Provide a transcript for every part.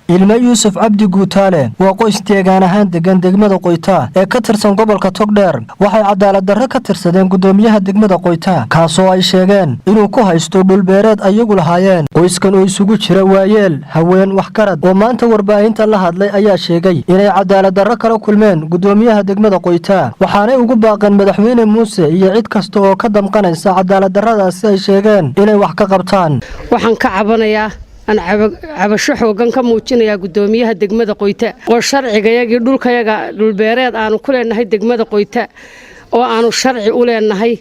ilma Yuusuf Cabdi Guutaale waa qoys deegaan ahaan degan degmada Qoyta ee ka tirsan gobolka Togdheer waxay cadaalad darro ka tirsadeen gudoomiyaha degmada Qoyta kaasoo ay sheegeen inuu ku haysto dhul beereed ayagu lahaayeen qoyskan oo isugu jira waayeel haween wax garad oo maanta warbaahinta la hadlay ayaa sheegay inay cadaalad darro kala kulmeen gudoomiyaha degmada Qoyta waxaanay ugu baaqeen madaxweyne Muuse iyo cid kasta oo ka damqanaysa cadaalad darradaas ay sheegeen inay wax ka qabtaan waxaan ka cabanayaa أنا عبشوح وكان كموجنا يا قدومي هالدقمة قويتة والشرع جاي دول كيا دول بيراد أنا كل إن هاي دقمة قويتة وأنا الشرع أولى إن هاي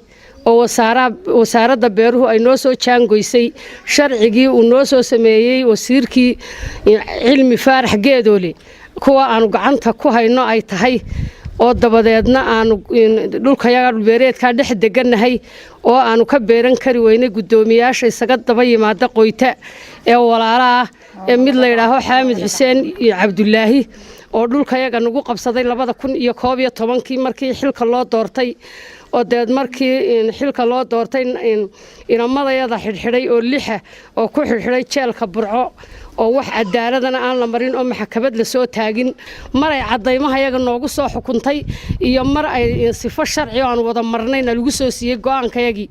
وسارة دبره أي نوسو كان قويسي شرع جي ونوسو سمايي وسيركي علمي فارح جدولي كوا أنا قعنتها كوا هاي نوع أي تهاي oo dabadeedna aanu dhulkayaga beereed ka dhex deganahay oo aanu ka beeran kari weynay gudoomiyaasha isaga daba yimaada Qoyta ee walaalaha ee mid la yiraahdo Xaamid Xuseen iyo Cabdullaahi oo dhulkayaga nagu qabsaday 2011 markii xilka loo doortay oo deed markii xilka loo doortay inamadayada xidhxidhay oo lixa oo ku xidhxidhay jeelka Burco oo wax cadaaladana aan la marin oo maxkamad la soo taagin maray cadaymaha iyaga noogu soo xukuntay iyo mar ay sifo sharci aan wada marnayna lagu soo siiyay go'aankayagii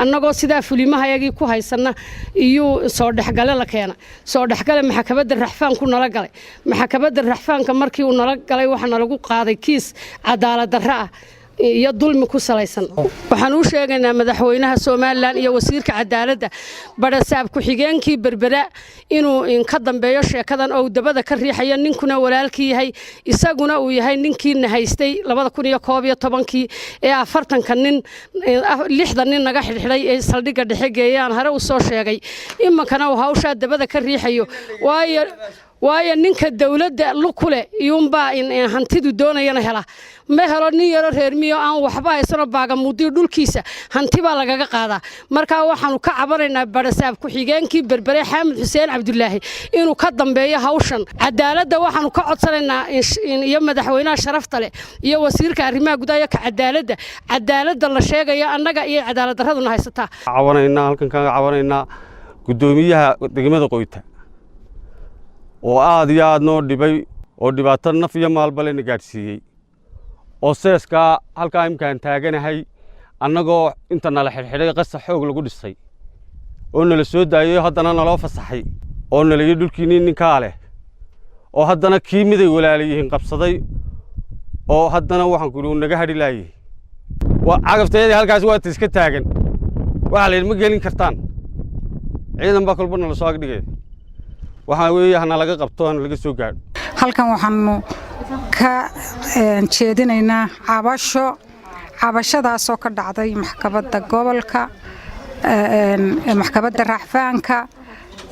annagoo sida fulimahayagii ku haysana iyo soo dhaxgale la keena soo dhaxgale maxkamadda raxfaan ku nala galay maxkamadda raxfaanka markii uu nala galay waxana lagu qaaday kiis cadaalad darro ah iyo dulmi ku salaysan waxaan u sheegaynaa madaxweynaha Soomaaliland iyo wasiirka cadaaladda barasaab ku xigeenkii berbera inuu in ka dambeeyo sheekadan oo dabada ka riixaya ninkuna walaalkii yahay isaguna uu yahay ninkii nahaystay 2011 ee 40 nin 60 nin naga xidhxidhay ee saldhiga dhexe geeyaan hore u soo sheegay imankana uu hawsha dabada ka riixayo waayo ninka dawladda lukule iyuunba in hantidu doonayana hela ma helo nin yaro reer miyo aan waxba haysano baaga muddo dhulkiisa hanti baa lagaga qaadaa marka waxaanu ka cabanaynaa barasaab ku xigeenkii berbere Xaamid Xuseen Cabdullaahi inuu ka dambeeyo hawshan cadaaladda waxaanu ka codsanaynaa in madaxweynaha sharafta leh iyo wasiirka arrimaha gudaha ka cadaaladda la sheegayo annaga iyo cadaalad darraduna haysataa cabanaynaa halkan ka cabanaynaa gudoomiyaha degmada Qoyta oo aad iyo aad noo dhibay oo dhibaato naf iyo maalba la gaarsiiyay oo seeska halka imkaan taaganahay annagoo inta nala xirxiray qasa xoog lagu dhisay oo nala soo daayay haddana naloo fasaxay oo nala dhulkiina ninka leh oo haddana kii miday walaaliyiin qabsaday oo haddana waxaan ku naga hadhi laayay waa cagafteedii halkaas waa iska taagan waxa la ma gelin kartaan ciidan baa kulba nala soo dhigay waxaan weeyahana laga qabto aan laga soo gaadho halkan waxaanu ka jeedinaynaa cabashadaas oo ka dhacday maxkamadda gobolka maxkamadda raxfaanka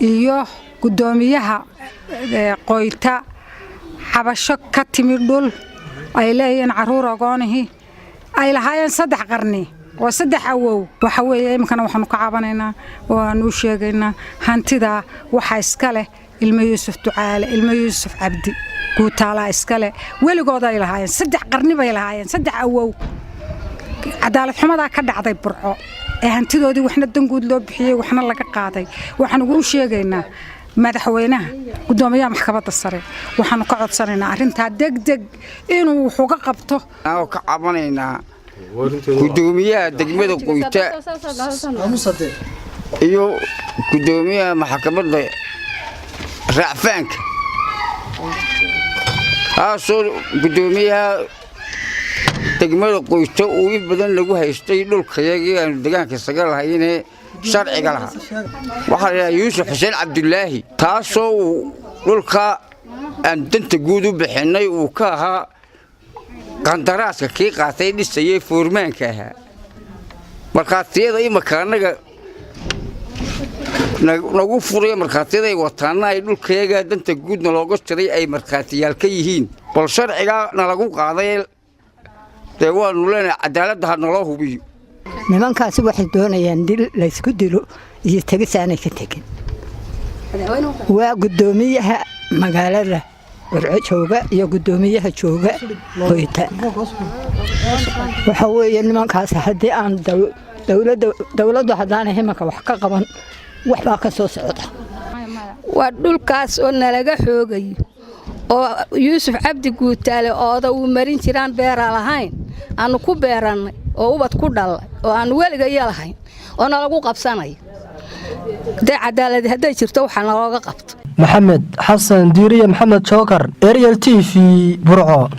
iyo gudoomiyaha Qoyta cabasho ka timid dhul ay leeyeen caruur agoonihi ay lahaayeen 3 qarni oo 3 awow waxa weeye imkana waxaanu ka cabanaynaa oo aanu sheegaynaa hantida waxa iska leh ilma Yuusuf Ducaale ilma Yuusuf Cabdi Guutaale iska leh weligooda ay lahaayeen 3 qarni bay lahaayeen 3 awow cadaalad xumada ka dhacday Burco ee hantidoodii waxna danguud loo bixiyay waxna laga qaaday waxaan ugu sheegaynaa madaxweynaha gudoomiyaha maxkamadda sare waxaanu ka codsanaynaa arinta degdeg inuu wax uga qabto oo ka cabanaynaa gudoomiyaha degmada Qoyta iyo gudoomiyaha maxkamadda raxfaanka aasoo gudoomiyaha degmada Qoyta uu badan lagu haystay dhulkayagii aan deegaanka sagal hayne sharciga laha waxa la Yuusuf Xuseen Cabdullaahi taasoo dhulka aan danta guud u bixinay uu ka ahaa qandaraaska kii qaatay dhisayay foormaanka ahaa markaatiyada imaka anaga nagu furay markaatiyada ay wataana ay dhulkayaga danta guudna looga jiray ay markaatiyaal ka yihiin bal sharciga lagu qaaday deewaanu leenahay cadaaladda ha naloo hubiyo nimankaasi waxay doonayaan dil la isku dilo iyo tagisaanay ka tagin waa gudoomiyaha magaalada Burco jooga iyo gudoomiyaha jooga Qoyta waxa weeye nimankaas haddii aan dawladda hadaan himaka wax ka qaban wax baa ka soo socda waa dhulkaas oo nalaga xoogayo oo yuusuf cabdi guutaale ooda uu marin jiraan beera lahayn aanu ku beerannay oo ubad ku dhalay oo aan weliga yeelahayn oo nalagu qabsanayo cadaalad hadday jirto waxa nalooga qabto maxamed xasan diiriye maxamed jookar Ariel TV Burco.